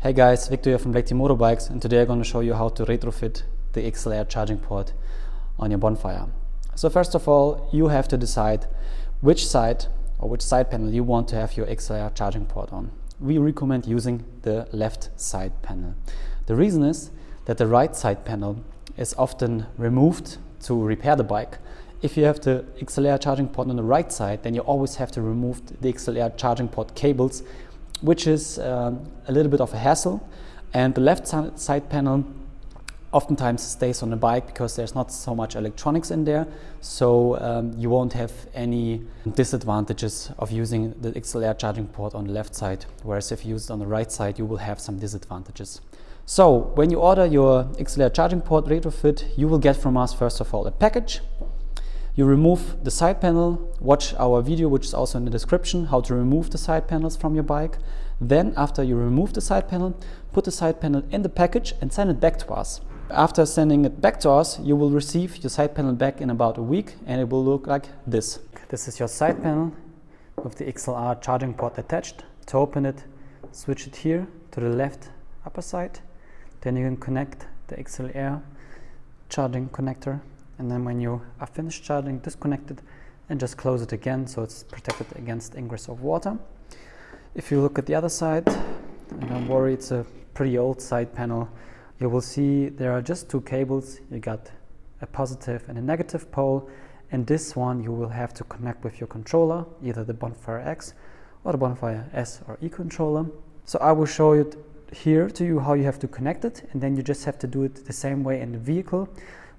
Hey guys, Victor here from Black Team Motorbikes, and today I'm going to show you how to retrofit the XLR charging port on your Bonfire. So first of all, you have to decide which side or which side panel you want to have your XLR charging port on. We recommend using the left side panel. The reason is that the right side panel is often removed to repair the bike. If you have the XLR charging port on the right side, then you always have to remove the XLR charging port cables, which is a little bit of a hassle. And the left side panel oftentimes stays on the bike because there's not so much electronics in there, so you won't have any disadvantages of using the XLR charging port on the left side, whereas if you use it on the right side you will have some disadvantages. So when you order your XLR charging port retrofit, you will get from us first of all a package. You remove the side panel, watch our video which is also in the description, how to remove the side panels from your bike. Then after you remove the side panel, put the side panel in the package and send it back to us. After sending it back to us, you will receive your side panel back in about a week, and it will look like this. This is your side panel with the XLR charging port attached. To open it, switch it here to the left upper side. Then you can connect the XLR charging connector. And then when you are finished charging, disconnect it and just close it again so it's protected against ingress of water. If you look at the other side, and don't worry, it's a pretty old side panel, you will see there are just two cables. You got a positive and a negative pole, and this one you will have to connect with your controller, either the Bonfire X or the Bonfire S or E controller. So I will show it here to you how you have to connect it, and then you just have to do it the same way in the vehicle.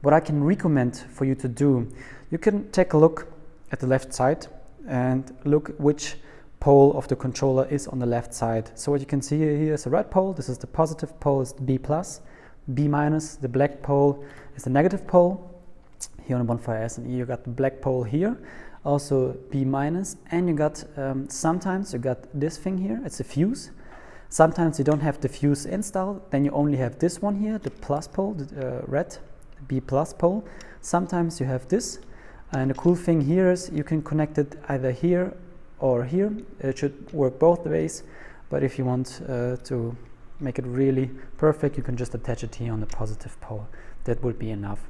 What I can recommend for you to do, you can take a look at the left side and look which pole of the controller is on the left side. So what you can see here is a red pole. This is the positive pole, is B+. B-, the black pole is the negative pole. Here on the Bonfire S and E you got the black pole here, also B-, and you got sometimes you got this thing here, it's a fuse. Sometimes you don't have the fuse installed, then you only have this one here, the plus pole, the red B+ pole. Sometimes you have this, and the cool thing here is you can connect it either here or here. It should work both ways, but if you want to make it really perfect, you can just attach it here on the positive pole. That would be enough.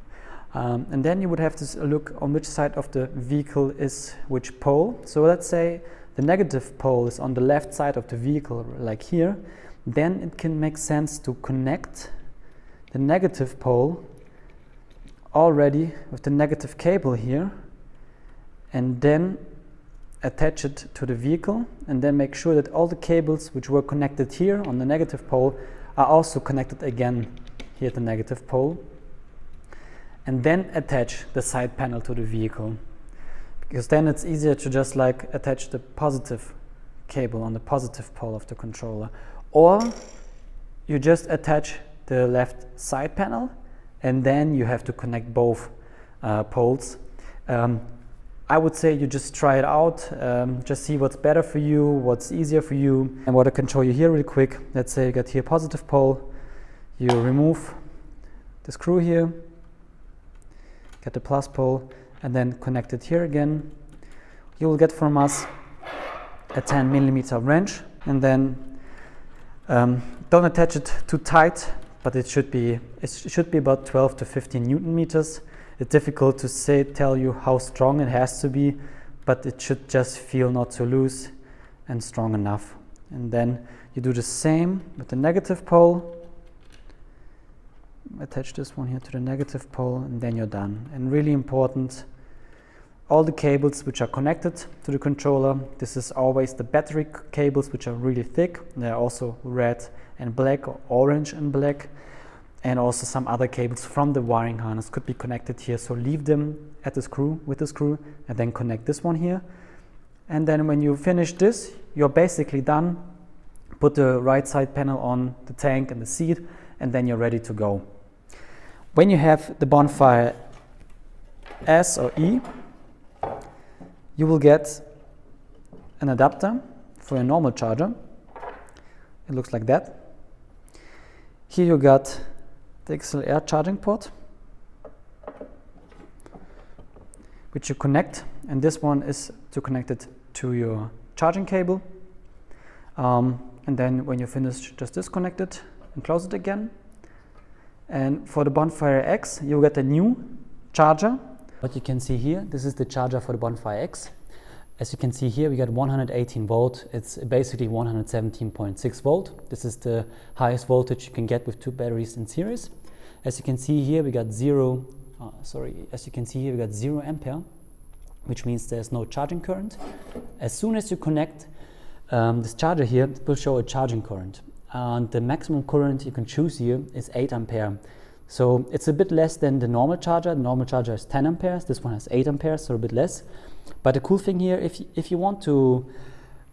And then you would have to look on which side of the vehicle is which pole. So let's say the negative pole is on the left side of the vehicle, like here. Then it can make sense to connect the negative pole already with the negative cable here, and then attach it to the vehicle, and then make sure that all the cables which were connected here on the negative pole are also connected again here at the negative pole, and then attach the side panel to the vehicle, because then it's easier to just like attach the positive cable on the positive pole of the controller, or you just attach the left side panel and then you have to connect both poles. I would say you just try it out, just see what's better for you, what's easier for you. And what I can show you here real quick, let's say you got here positive pole, you remove the screw here, get the plus pole, and then connect it here again. You will get from us a 10mm wrench, and then don't attach it too tight, but it should be about 12 to 15 Newton meters. It's difficult to tell you how strong it has to be, but it should just feel not too loose and strong enough. And then you do the same with the negative pole. Attach this one here to the negative pole, and then you're done. And really important, all the cables which are connected to the controller, this is always the battery cables, which are really thick. They're also red and black or orange and black, and also some other cables from the wiring harness could be connected here. So leave them at the screw, with the screw, and then connect this one here. And then when you finish this, you're basically done. Put the right side panel on the tank and the seat, and then you're ready to go. When you have the Bonfire S or E, you will get an adapter for your normal charger. It looks like that. Here you got the XLR charging port, which you connect, and this one is to connect it to your charging cable. and then when you finish, just disconnect it and close it again. And for the Bonfire X, you get a new charger. What you can see here, this is the charger for the Bonfire X. As you can see here, we got 118 volt. It's basically 117.6 volt. This is the highest voltage you can get with two batteries in series. As you can see here, we got 0 ampere, which means there's no charging current. As soon as you connect this charger here, it will show a charging current. And the maximum current you can choose here is 8 ampere. So it's a bit less than the normal charger. The normal charger is 10 amperes. This one has 8 amperes, so a bit less. But the cool thing here, if you want to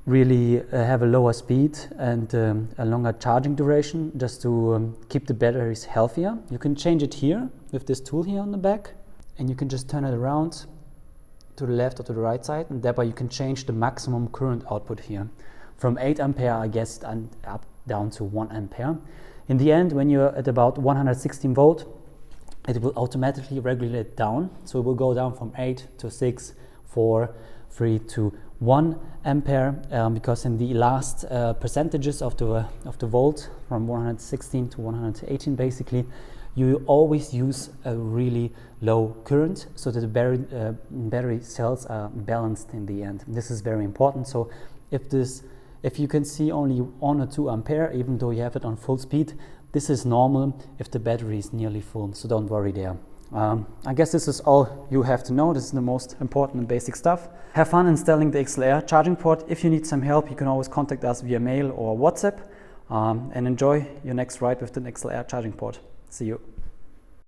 really have a lower speed and a longer charging duration, just to keep the batteries healthier, you can change it here with this tool here on the back, and you can just turn it around to the left or to the right side, and thereby you can change the maximum current output here from 8 ampere, I guess, and up down to 1 ampere. In the end, when you're at about 116 volt, it will automatically regulate down. So it will go down from 8 to 6, 4, 3 to 1 ampere, because in the last percentages of the volt, from 116 to 118 basically, you always use a really low current so that the battery cells are balanced in the end. This is very important. So if you can see only 1 or 2 ampere, even though you have it on full speed, this is normal if the battery is nearly full, so don't worry there. I guess this is all you have to know. This is the most important and basic stuff. Have fun installing the XLR charging port. If you need some help, you can always contact us via mail or WhatsApp, and enjoy your next ride with the XLR charging port. See you.